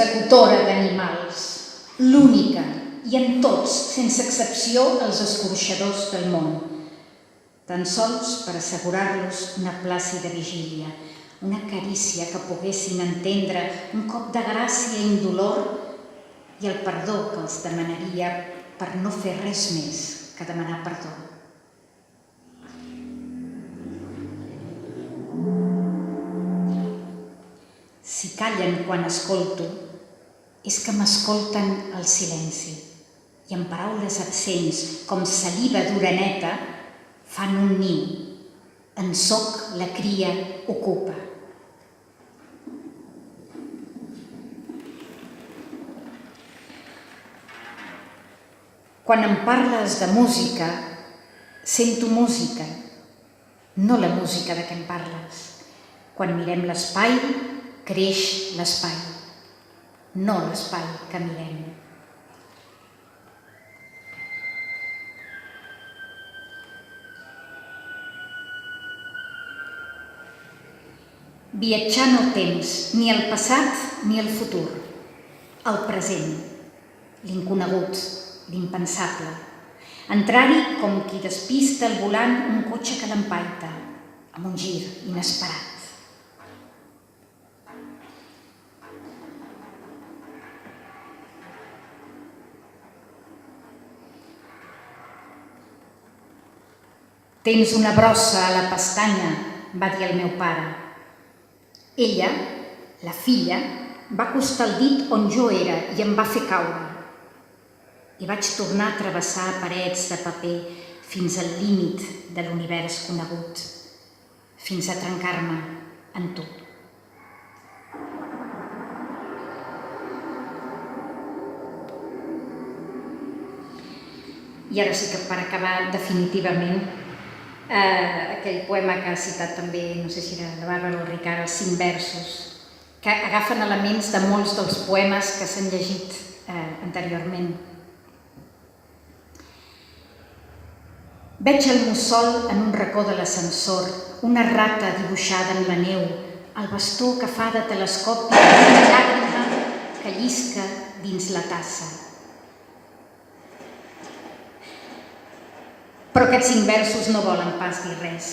Executora d'animals, l'única, i en tots, sense excepció, els escorxadors del món, tan sols per assegurar-los una plàcida vigília, una carícia que poguessin entendre, un cop de gràcia indolor i el perdó que els demanaria per no fer res més que demanar perdó. Si callen quan escolto, és que m'escolten al silenci i amb paraules absents, com saliva d'oreneta, fan un niu. En soc la cria ocupa. Quan em parles de música, sento música, no la música de què em parles. Quan mirem l'espai, creix l'espai, no l'espai que mirem. Viatjar no temps, ni el passat ni el futur, el present, l'inconegut, l'impensable. Entrar-hi com qui despista al volant un cotxe que l'empaita, amb un gir inesperat. Tens una brossa a la pestanya, va dir el meu pare. Ella, la filla, va acostar el dit on jo era i em va fer caure. I vaig tornar a travessar parets de paper fins al límit de l'univers conegut, fins a trencar-me en tu. I ara sí que per acabar definitivament, aquell poema que ha citat també, no sé si era la Bàrbara o el Ricard, els 5 versos, que agafen elements de molts dels poemes que s'han llegit anteriorment. Veig el mussol en un racó de l'ascensor, una rata dibuixada en la neu, el bastó que fa de telescopi i una llàgrima que llisca dins la tassa. Però aquests 5 versos no volen pas dir res.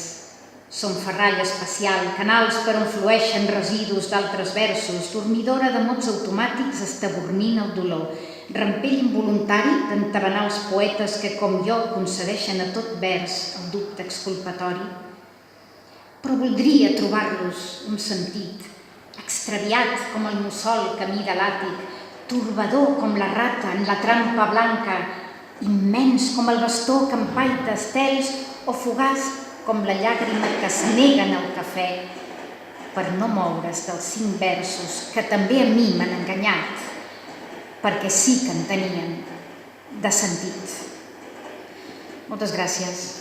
Són ferrall espacial, canals per on flueixen residus d'altres versos, dormidora de mots automàtics estabornint el dolor, rampell involuntari d'entabanar els poetes que, com jo, concedeixen a tot vers el dubte exculpatori. Però voldria trobar-los un sentit, extraviat com el mussol camí de l'àtic, torbador com la rata en la trampa blanca, immens com el bastó que empaita estels o fugaç com la llàgrima que es nega en el cafè per no moure's dels 5 versos que també a mi m'han enganyat, perquè sí que en tenien de sentit. Moltes gràcies.